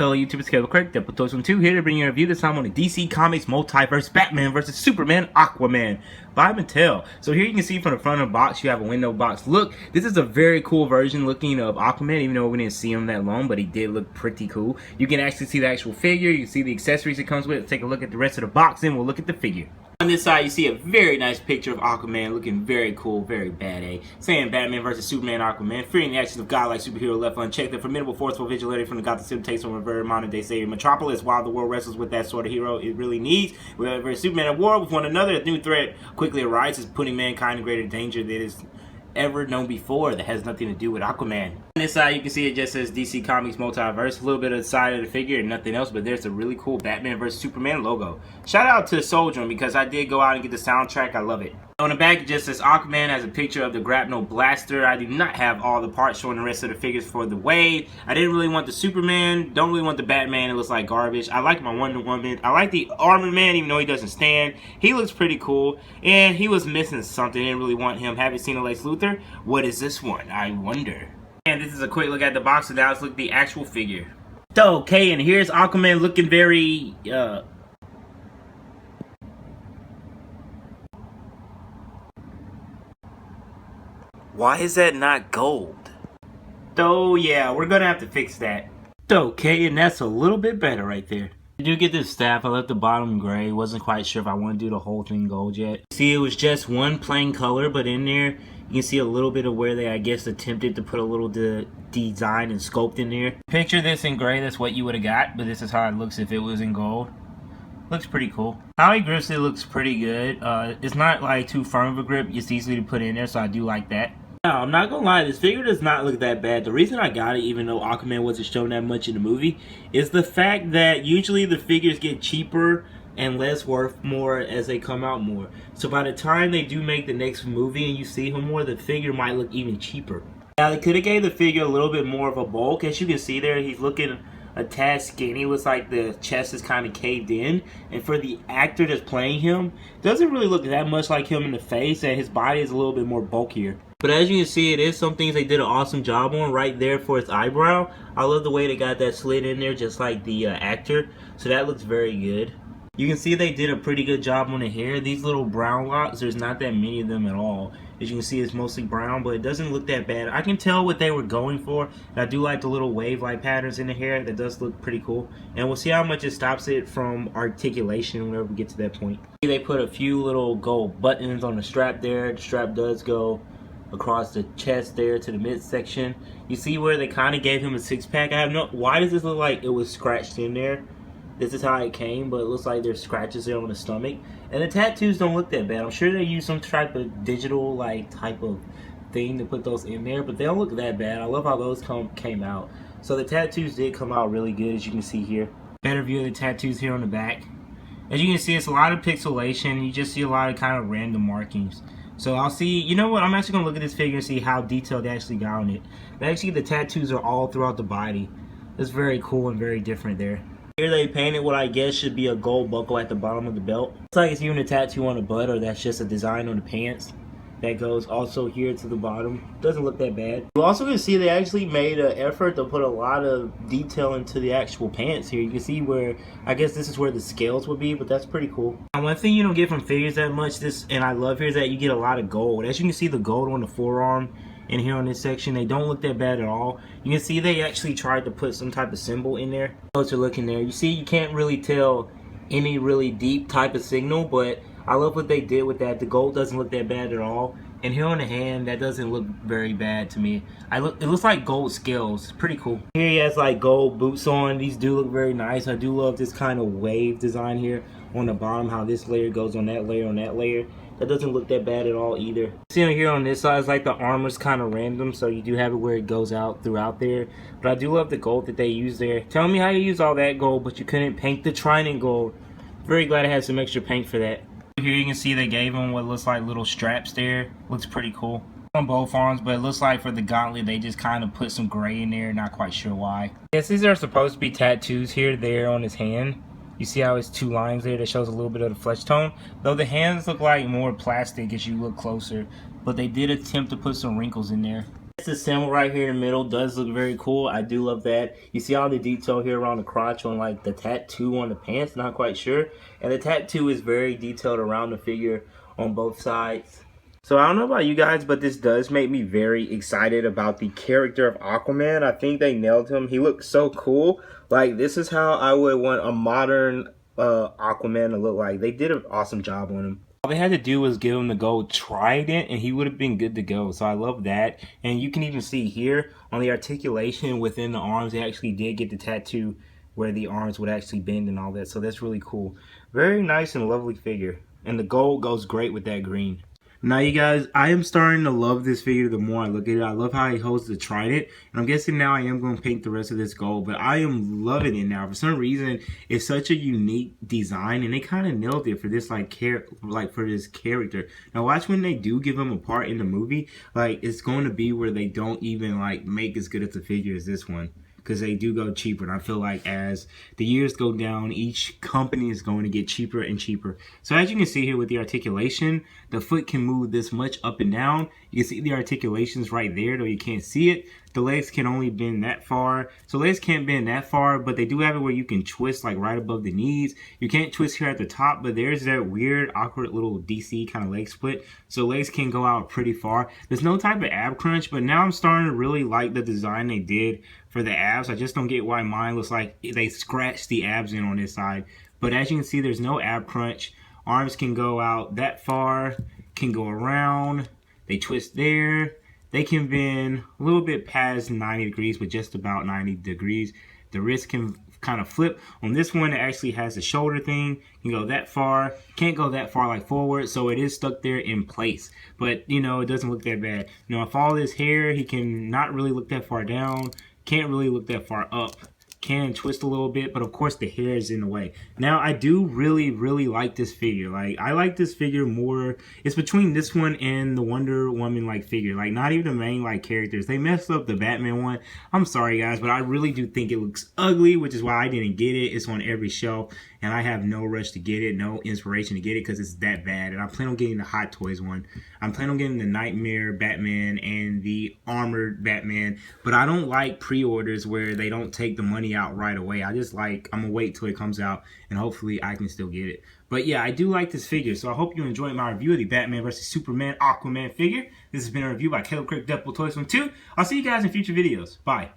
Hello YouTubers, Caleb Craig, Deputation 2 here to bring you a review this time on the DC Comics Multiverse Batman vs Superman Aquaman by Mattel. So here you can see from the front of the box, you have a window box look. This is a very cool version looking of Aquaman, even though we didn't see him that long, but he did look pretty cool. You can actually see the actual figure, you can see the accessories it comes with. Let's take a look at the rest of the box, and we'll look at the figure. On this side, you see a very nice picture of Aquaman looking very cool, very badass. Saying Batman vs Superman Aquaman, fearing the actions of godlike superhero left unchecked, the formidable, forceful vigilante from the Gotham City takes on a very modern-day savior Metropolis while the world wrestles with that sort of hero it really needs. Wherever Superman at war with one another, a new threat quickly arises, putting mankind in greater danger than is ever known before that has nothing to do with Aquaman. On this side, you can see it just says DC Comics Multiverse, a little bit of the side of the figure and nothing else, but there's a really cool Batman vs Superman logo. Shout out to Soldier because I did go out and get the soundtrack. I love it. On the back, it just says Aquaman has a picture of the Grapnel Blaster. I do not have all the parts showing the rest of the figures for the Wave. I didn't really want the Superman, don't really want the Batman, it looks like garbage. I like my Wonder Woman. I like the Armored Man even though he doesn't stand. He looks pretty cool, and he was missing something. I didn't really want him. Haven't seen a Lex Luthor. What is this one? I wonder. And this is a quick look at the box, and now let's look at the actual figure. Okay, and here's Aquaman looking very, why is that not gold? Oh yeah, we're gonna have to fix that. Okay, and that's a little bit better right there. I do get this staff. I left the bottom gray. Wasn't quite sure if I want to do the whole thing gold yet. See, it was just one plain color, but in there you can see a little bit of where they, I guess, attempted to put a little design and sculpt in there. Picture this in gray, that's what you would have got, but this is how it looks if it was in gold. Looks pretty cool. How he grips it looks pretty good. It's not like too firm of a grip. It's easy to put in there, so I do like that. Now, I'm not gonna lie, this figure does not look that bad. The reason I got it, even though Aquaman wasn't shown that much in the movie, is the fact that usually the figures get cheaper and less worth more as they come out more. So by the time they do make the next movie and you see him more, the figure might look even cheaper. Now, they could have gave the figure a little bit more of a bulk. As you can see there, he's looking a tad skinny. Looks like the chest is kind of caved in. And for the actor that's playing him, doesn't really look that much like him in the face, and his body is a little bit more bulkier. But as you can see, it is some things they did an awesome job on right there for his eyebrow. I love the way they got that slit in there just like the actor. So that looks very good. You can see they did a pretty good job on the hair. These little brown locks, there's not that many of them at all. As you can see, it's mostly brown, but it doesn't look that bad. I can tell what they were going for. I do like the little wave-like patterns in the hair. That does look pretty cool. And we'll see how much it stops it from articulation whenever we get to that point. They put a few little gold buttons on the strap there. The strap does go across the chest there to the midsection. You see where they kind of gave him a six-pack? I have no... Why does this look like it was scratched in there? This is how it came, but it looks like there's scratches there on the stomach. And the tattoos don't look that bad. I'm sure they used some type of digital type of thing to put those in there, but they don't look that bad. I love how those came out. So the tattoos did come out really good, as you can see here. Better view of the tattoos here on the back. As you can see, it's a lot of pixelation. You just see a lot of kind of random markings. So I'll see, you know what, I'm actually going to look at this figure and see how detailed they actually got on it. But actually the tattoos are all throughout the body. It's very cool and very different there. Here they painted what I guess should be a gold buckle at the bottom of the belt. Looks like it's even a tattoo on the butt, or that's just a design on the pants. That goes also here to the bottom. Doesn't look that bad. You also can see they actually made an effort to put a lot of detail into the actual pants here. You can see where, I guess this is where the scales would be, but that's pretty cool. Now, one thing you don't get from figures that much, and I love here, is that you get a lot of gold. As you can see, the gold on the forearm and here on this section, they don't look that bad at all. You can see they actually tried to put some type of symbol in there. Closer looking there, you see you can't really tell any really deep type of signal, but I love what they did with that. The gold doesn't look that bad at all. And here on the hand, that doesn't look very bad to me. It looks like gold scales. Pretty cool. Here he has like gold boots on. These do look very nice. I do love this kind of wave design here on the bottom, how this layer goes on that layer on that layer. That doesn't look that bad at all either. See here on this side, it's like the armor's kind of random, so you do have it where it goes out throughout there. But I do love the gold that they use there. Tell me how you use all that gold, but you couldn't paint the trident gold. Very glad I had some extra paint for that. Here you can see they gave him what looks like little straps there. Looks pretty cool. On both arms, but it looks like for the gauntlet they just kind of put some gray in there. Not quite sure why. Yes, these are supposed to be tattoos here, there on his hand. You see how it's two lines there that shows a little bit of the flesh tone? Though the hands look like more plastic as you look closer. But they did attempt to put some wrinkles in there. The symbol right here in the middle does look very cool. I do love that. You see all the detail here around the crotch on like the tattoo on the pants, not quite sure. And the tattoo is very detailed around the figure on both sides. So I don't know about you guys, but this does make me very excited about the character of Aquaman. I think they nailed him. He looks so cool. Like, this is how I would want a modern Aquaman to look like. They did an awesome job on him. All they had to do was give him the gold trident and he would have been good to go. So I love that. And you can even see here on the articulation within the arms, they actually did get the tattoo where the arms would actually bend and all that. So that's really cool. Very nice and lovely figure. And the gold goes great with that green. Now, you guys, I am starting to love this figure the more I look at it. I love how he holds the trident. And I'm guessing now I am going to paint the rest of this gold. But I am loving it now. For some reason, it's such a unique design. And they kind of nailed it for this, for this character. Now, watch when they do give him a part in the movie. Like, it's going to be where they don't even, like, make as good as the figure as this one. Because they do go cheaper, and I feel like as the years go down, each company is going to get cheaper and cheaper. So as you can see here with the articulation, the foot can move this much up and down. You can see the articulations right there, though you can't see it. The legs can only bend that far. So legs can't bend that far, but they do have it where you can twist like right above the knees. You can't twist here at the top, but there's that weird, awkward little DC kind of leg split. So legs can go out pretty far. There's no type of ab crunch, but now I'm starting to really like the design they did for the abs. I just don't get why mine looks like they scratched the abs in on this side. But as you can see, there's no ab crunch. Arms can go out that far, can go around. They twist there. They can bend a little bit past 90 degrees, but just about 90 degrees. The wrist can kind of flip. On this one, it actually has the shoulder thing. You can go that far. Can't go that far like forward, so it is stuck there in place. But, you know, it doesn't look that bad. You know, if all this hair, he can not really look that far down. Can't really look that far up. Can twist a little bit, but of course the hair is in the way. Now, I do really like this figure. Like, I like this figure more. It's between this one and the Wonder Woman like figure. Like, not even the main like characters. They messed up the Batman one. I'm sorry guys, but I really do think it looks ugly, which is why I didn't get it. It's on every shelf and I have no rush to get it, no inspiration to get it because it's that bad. And I plan on getting the Hot Toys one. I'm planning on getting the Nightmare Batman and the Armored Batman, but I don't like pre-orders where they don't take the money out right away. I'm gonna wait till it comes out and hopefully I can still get it. But yeah, I do like this figure, so I hope you enjoyed my review of the Batman vs Superman Aquaman figure. This has been a review by Caleb Crick Deadpool Toys from 2. I'll see you guys in future videos. Bye.